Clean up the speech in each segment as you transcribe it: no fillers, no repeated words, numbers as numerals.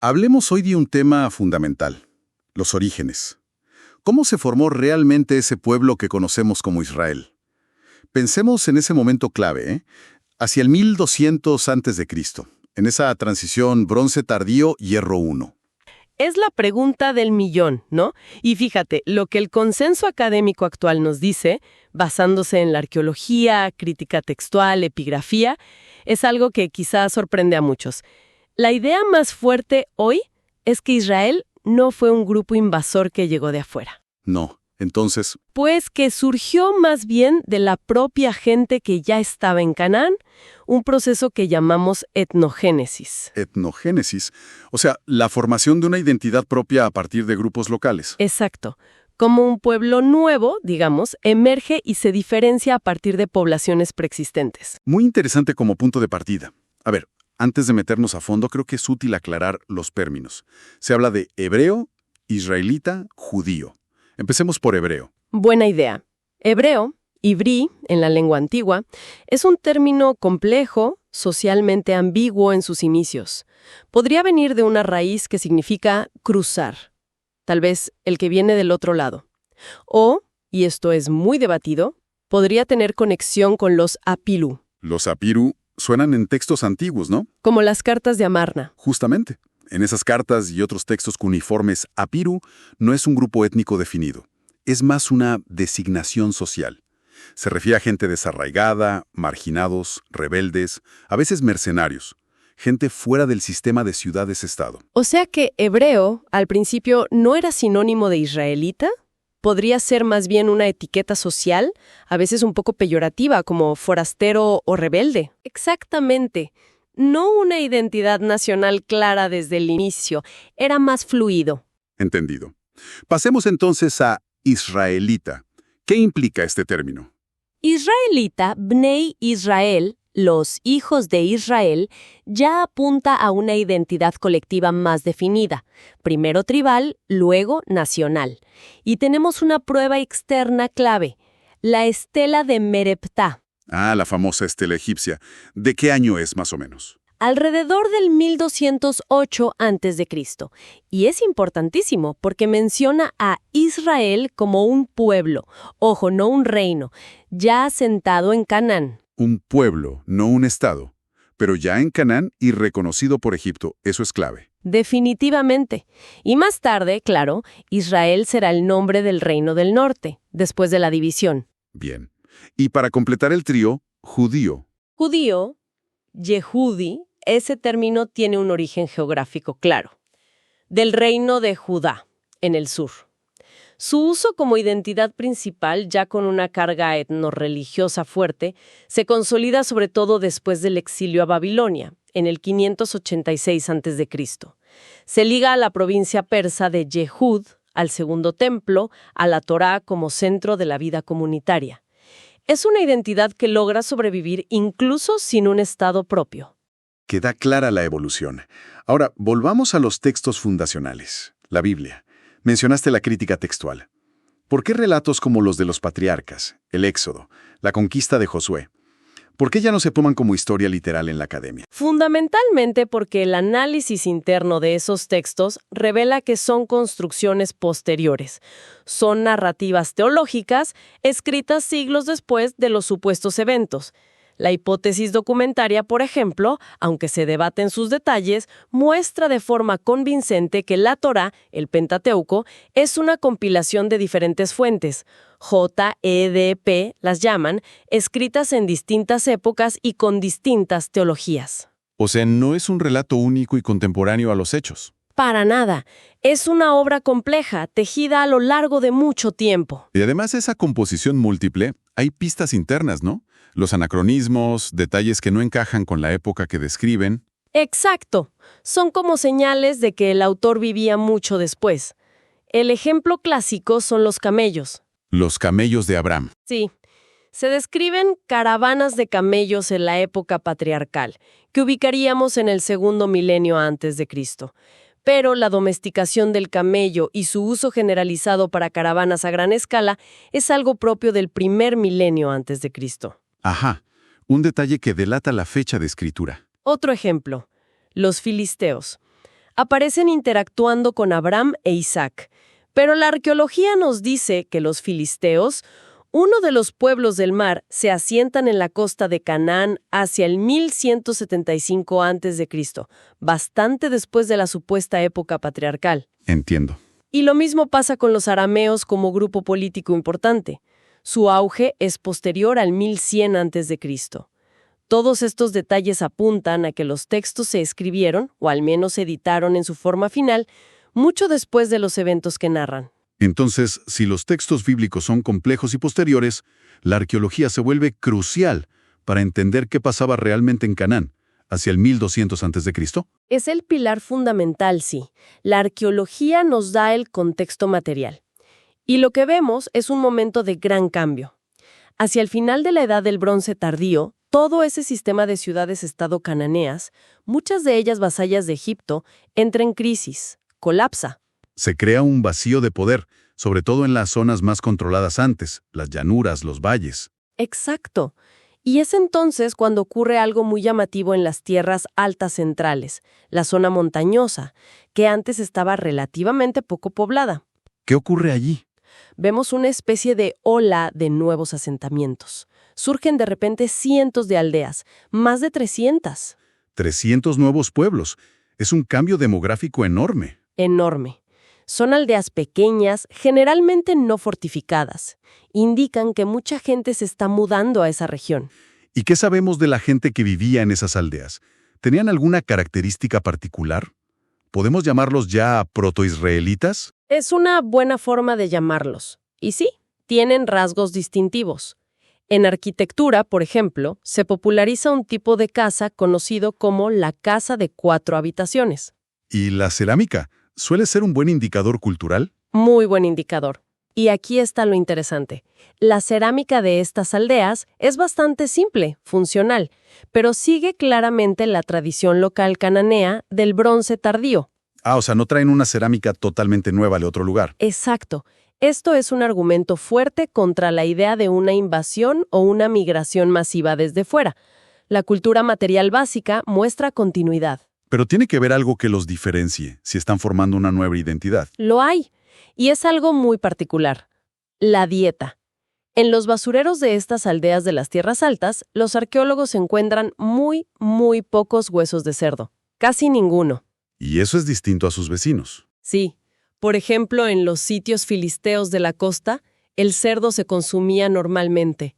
Hablemos hoy de un tema fundamental, los orígenes. ¿Cómo se formó realmente ese pueblo que conocemos como Israel? Pensemos en ese momento clave, hacia el 1200 a.C., en esa transición bronce tardío, hierro 1. Es la pregunta del millón, ¿no? Y fíjate, lo que el consenso académico actual nos dice, basándose en la arqueología, crítica textual, epigrafía, es algo que quizás sorprende a muchos. La idea más fuerte hoy es que Israel no fue un grupo invasor que llegó de afuera. No, entonces, Pues que surgió más bien de la propia gente que ya estaba en Canaán, un proceso que llamamos etnogénesis. etnogénesis, o sea, la formación de una identidad propia a partir de grupos locales. Exacto. Como un pueblo nuevo, digamos, emerge y se diferencia a partir de poblaciones preexistentes. Muy interesante como punto de partida. A ver, antes de meternos a fondo, creo que es útil aclarar los términos. Se habla de hebreo, israelita, judío. Empecemos por hebreo. Buena idea. Hebreo, ibrí, en la lengua antigua, es un término complejo, socialmente ambiguo en sus inicios. Podría venir de una raíz que significa cruzar, tal vez el que viene del otro lado. O, y esto es muy debatido, podría tener conexión con los apilú, Los apiru suenan en textos antiguos, ¿no? como las cartas de Amarna. Justamente. En esas cartas y otros textos cuneiformes, apiru no es un grupo étnico definido. Es más una designación social. Se refiere a gente desarraigada, marginados, rebeldes, a veces mercenarios. Gente fuera del sistema de ciudades-estado. O sea que hebreo, al principio, no era sinónimo de israelita. Podría ser más bien una etiqueta social, a veces un poco peyorativa, como forastero o rebelde. Exactamente. No una identidad nacional clara desde el inicio, era más fluido. Entendido. Pasemos entonces a israelita. ¿Qué implica este término? Israelita, Bnei Israel, los hijos de Israel, ya apunta a una identidad colectiva más definida, primero tribal, luego nacional. Y tenemos una prueba externa clave, la estela de Mereptah. Ah, la famosa estela egipcia. ¿De qué año es más o menos? Alrededor del 1208 a.C. Y es importantísimo porque menciona a Israel como un pueblo, ojo, no un reino, ya asentado en Canaán. Un pueblo, no un estado. Pero ya en Canaán y reconocido por Egipto, eso es clave. Definitivamente. Y más tarde, claro, Israel será el nombre del reino del norte, después de la división. Bien. Y para completar el trío, judío. Judío, Yehudi, ese término tiene un origen geográfico claro, del reino de Judá, en el sur. Su uso como identidad principal, ya con una carga etnorreligiosa fuerte, se consolida sobre todo después del exilio a Babilonia, en el 586 a.C. Se liga a la provincia persa de Yehud, al segundo templo, a la Torá como centro de la vida comunitaria. Es una identidad que logra sobrevivir incluso sin un estado propio. Queda clara la evolución. Ahora, volvamos a los textos fundacionales. La Biblia. Mencionaste la crítica textual. ¿Por qué relatos como los de los patriarcas, el Éxodo, la conquista de Josué? ¿Por qué ya no se toman como historia literal en la academia? Fundamentalmente porque el análisis interno de esos textos revela que son construcciones posteriores. Son narrativas teológicas escritas siglos después de los supuestos eventos. La hipótesis documentaria, por ejemplo, aunque se debate en sus detalles, muestra de forma convincente que la Torá, el Pentateuco, es una compilación de diferentes fuentes, JEDP las llaman, escritas en distintas épocas y con distintas teologías. O sea, no es un relato único y contemporáneo a los hechos. Para nada. Es una obra compleja, tejida a lo largo de mucho tiempo. Y además esa composición múltiple, hay pistas internas, ¿no? Los anacronismos, detalles que no encajan con la época que describen. Exacto. Son como señales de que el autor vivía mucho después. El ejemplo clásico son los camellos. Los camellos de Abraham. Sí. Se describen caravanas de camellos en la época patriarcal, que ubicaríamos en el segundo milenio antes de Cristo. Pero la domesticación del camello y su uso generalizado para caravanas a gran escala es algo propio del primer milenio antes de Cristo. Ajá, un detalle que delata la fecha de escritura. Otro ejemplo, los filisteos. Aparecen interactuando con Abraham e Isaac. Pero la arqueología nos dice que los filisteos, uno de los pueblos del mar, se asientan en la costa de Canaán hacia el 1175 a.C., bastante después de la supuesta época patriarcal. Entiendo. Y lo mismo pasa con los arameos como grupo político importante. Su auge es posterior al 1100 a.C. Todos estos detalles apuntan a que los textos se escribieron, o al menos se editaron en su forma final, mucho después de los eventos que narran. Entonces, si los textos bíblicos son complejos y posteriores, la arqueología se vuelve crucial para entender qué pasaba realmente en Canaán, hacia el 1200 a.C. Es el pilar fundamental, sí. La arqueología nos da el contexto material. Y lo que vemos es un momento de gran cambio. Hacia el final de la Edad del Bronce tardío, todo ese sistema de ciudades-estado cananeas, muchas de ellas vasallas de Egipto, entra en crisis, colapsa. Se crea un vacío de poder, sobre todo en las zonas más controladas antes, las llanuras, los valles. Exacto. Y es entonces cuando ocurre algo muy llamativo en las tierras altas centrales, la zona montañosa, que antes estaba relativamente poco poblada. ¿Qué ocurre allí? Vemos una especie de ola de nuevos asentamientos. Surgen de repente cientos de aldeas, más de 300. 300 nuevos pueblos. Es un cambio demográfico enorme. Enorme. Son aldeas pequeñas, generalmente no fortificadas. Indican que mucha gente se está mudando a esa región. ¿Y qué sabemos de la gente que vivía en esas aldeas? ¿Tenían alguna característica particular? ¿Podemos llamarlos ya protoisraelitas? Es una buena forma de llamarlos. Y sí, tienen rasgos distintivos. En arquitectura, por ejemplo, se populariza un tipo de casa conocido como la casa de 4 habitaciones. ¿Y la cerámica suele ser un buen indicador cultural? Muy buen indicador. Y aquí está lo interesante. La cerámica de estas aldeas es bastante simple, funcional, pero sigue claramente la tradición local cananea del bronce tardío. O sea, no traen una cerámica totalmente nueva de otro lugar. Exacto. Esto es un argumento fuerte contra la idea de una invasión o una migración masiva desde fuera. La cultura material básica muestra continuidad. Pero tiene que haber algo que los diferencie, si están formando una nueva identidad. Lo hay. Y es algo muy particular. La dieta. En los basureros de estas aldeas de las tierras altas, los arqueólogos encuentran muy pocos huesos de cerdo. Casi ninguno. Y eso es distinto a sus vecinos. Sí. Por ejemplo, en los sitios filisteos de la costa, el cerdo se consumía normalmente.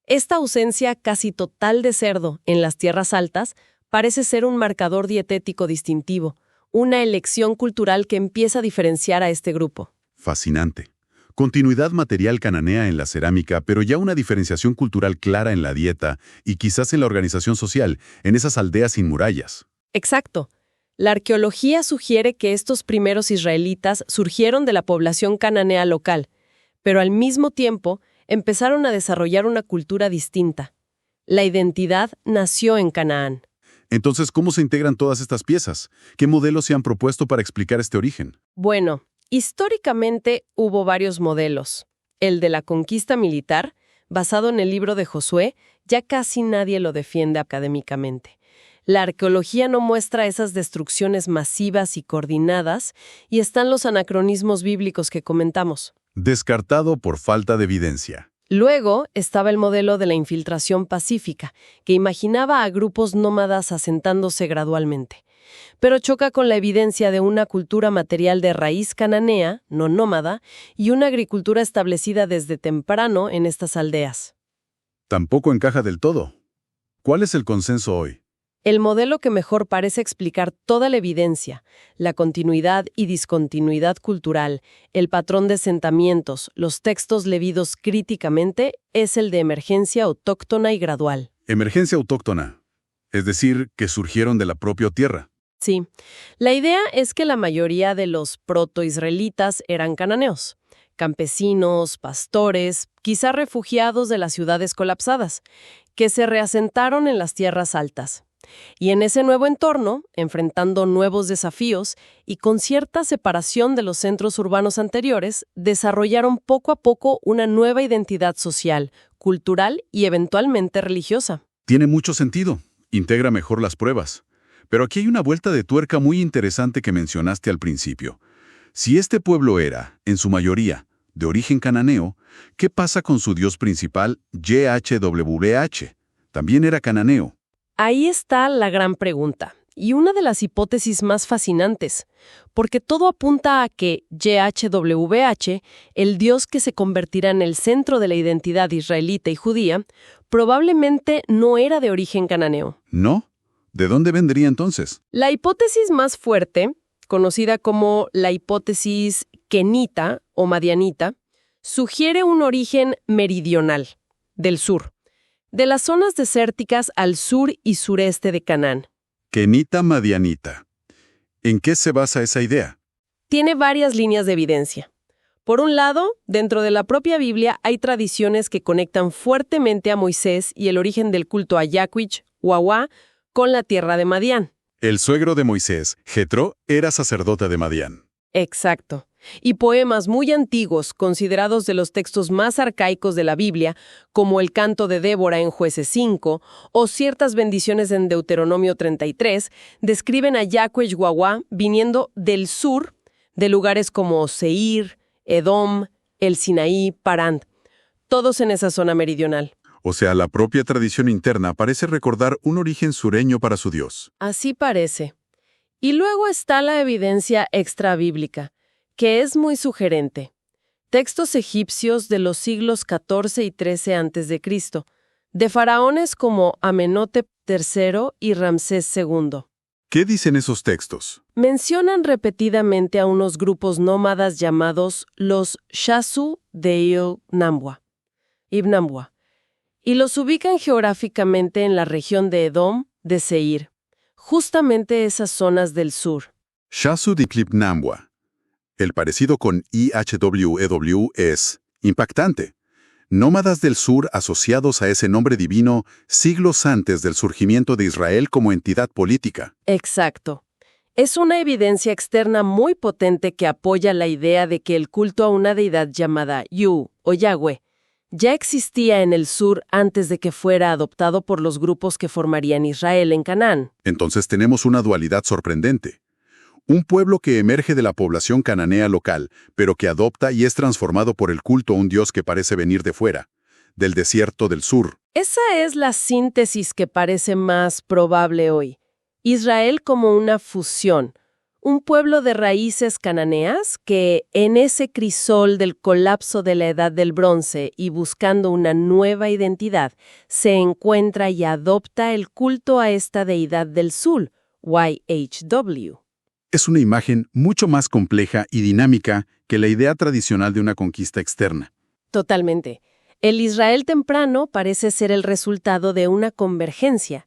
Esta ausencia casi total de cerdo en las tierras altas parece ser un marcador dietético distintivo, una elección cultural que empieza a diferenciar a este grupo. Fascinante. Continuidad material cananea en la cerámica, pero ya una diferenciación cultural clara en la dieta y quizás en la organización social, en esas aldeas sin murallas. Exacto. La arqueología sugiere que estos primeros israelitas surgieron de la población cananea local, pero al mismo tiempo empezaron a desarrollar una cultura distinta. La identidad nació en Canaán. Entonces, ¿cómo se integran todas estas piezas? ¿Qué modelos se han propuesto para explicar este origen? Bueno, históricamente hubo varios modelos. El de la conquista militar, basado en el libro de Josué, ya casi nadie lo defiende académicamente. La arqueología no muestra esas destrucciones masivas y coordinadas, y están los anacronismos bíblicos que comentamos. Descartado por falta de evidencia. Luego estaba el modelo de la infiltración pacífica, que imaginaba a grupos nómadas asentándose gradualmente. Pero choca con la evidencia de una cultura material de raíz cananea, no nómada, y una agricultura establecida desde temprano en estas aldeas. Tampoco encaja del todo. ¿Cuál es el consenso hoy? El modelo que mejor parece explicar toda la evidencia, la continuidad y discontinuidad cultural, el patrón de asentamientos, los textos leídos críticamente, es el de emergencia autóctona y gradual. Emergencia autóctona, es decir, que surgieron de la propia tierra. Sí, la idea es que la mayoría de los protoisraelitas eran cananeos, campesinos, pastores, quizá refugiados de las ciudades colapsadas, que se reasentaron en las tierras altas. Y en ese nuevo entorno, enfrentando nuevos desafíos y con cierta separación de los centros urbanos anteriores, desarrollaron poco a poco una nueva identidad social, cultural y eventualmente religiosa. Tiene mucho sentido. Integra mejor las pruebas. Pero aquí hay una vuelta de tuerca muy interesante que mencionaste al principio. Si este pueblo era, en su mayoría, de origen cananeo, ¿qué pasa con su dios principal, YHWH? También era cananeo. Ahí está la gran pregunta, y una de las hipótesis más fascinantes, porque todo apunta a que YHWH, el dios que se convertirá en el centro de la identidad israelita y judía, probablemente no era de origen cananeo. ¿No? ¿De dónde vendría entonces? La hipótesis más fuerte, conocida como la hipótesis kenita o madianita, sugiere un origen meridional, del sur, de las zonas desérticas al sur y sureste de Canaán. Kenita Madianita. ¿En qué se basa esa idea? Tiene varias líneas de evidencia. Por un lado, dentro de la propia Biblia hay tradiciones que conectan fuertemente a Moisés y el origen del culto a Yahweh, Wahwah, con la tierra de Madián. El suegro de Moisés, Jetro, era sacerdote de Madián. Exacto. Y poemas muy antiguos, considerados de los textos más arcaicos de la Biblia, como el canto de Débora en Jueces 5, o ciertas bendiciones en Deuteronomio 33, describen a Yahweh Wahwah viniendo del sur, de lugares como Seir, Edom, el Sinaí, Parán, todos en esa zona meridional. O sea, la propia tradición interna parece recordar un origen sureño para su dios. Así parece. Y luego está la evidencia extrabíblica, que es muy sugerente. Textos egipcios de los siglos XIV y XIII a.C., de faraones como Amenhotep III y Ramsés II. ¿Qué dicen esos textos? Mencionan repetidamente a unos grupos nómadas llamados los Shasu de Ibnambwa, y los ubican geográficamente en la región de Edom, de Seir, justamente esas zonas del sur. Shasu de Ibnambwa. El parecido con IHWEW es impactante. Nómadas del sur asociados a ese nombre divino siglos antes del surgimiento de Israel como entidad política. Exacto. Es una evidencia externa muy potente que apoya la idea de que el culto a una deidad llamada Yu o Yahweh ya existía en el sur antes de que fuera adoptado por los grupos que formarían Israel en Canaán. Entonces tenemos una dualidad sorprendente. Un pueblo que emerge de la población cananea local, pero que adopta y es transformado por el culto a un dios que parece venir de fuera, del desierto del sur. Esa es la síntesis que parece más probable hoy. Israel como una fusión, un pueblo de raíces cananeas que, en ese crisol del colapso de la Edad del Bronce y buscando una nueva identidad, se encuentra y adopta el culto a esta deidad del sur, YHWH. Es una imagen mucho más compleja y dinámica que la idea tradicional de una conquista externa. Totalmente. El Israel temprano parece ser el resultado de una convergencia.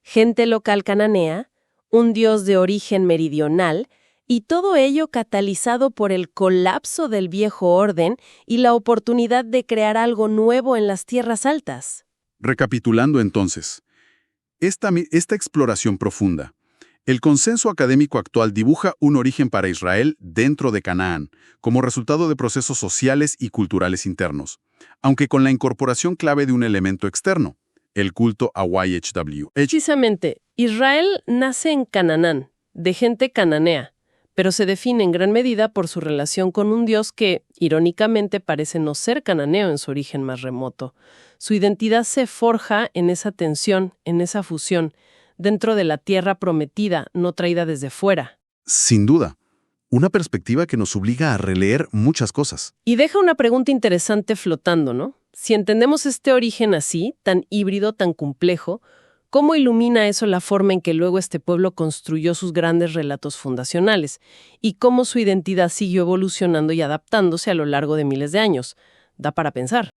Gente local cananea, un dios de origen meridional, y todo ello catalizado por el colapso del viejo orden y la oportunidad de crear algo nuevo en las tierras altas. Recapitulando entonces, esta exploración profunda. El consenso académico actual dibuja un origen para Israel dentro de Canaán, como resultado de procesos sociales y culturales internos, aunque con la incorporación clave de un elemento externo, el culto a YHWH. Precisamente, Israel nace en Canaán, de gente cananea, pero se define en gran medida por su relación con un dios que, irónicamente, parece no ser cananeo en su origen más remoto. Su identidad se forja en esa tensión, en esa fusión, dentro de la tierra prometida, no traída desde fuera. Sin duda, una perspectiva que nos obliga a releer muchas cosas. Y deja una pregunta interesante flotando, ¿no? Si entendemos este origen así, tan híbrido, tan complejo, ¿cómo ilumina eso la forma en que luego este pueblo construyó sus grandes relatos fundacionales? Y cómo su identidad siguió evolucionando y adaptándose a lo largo de miles de años. Da para pensar.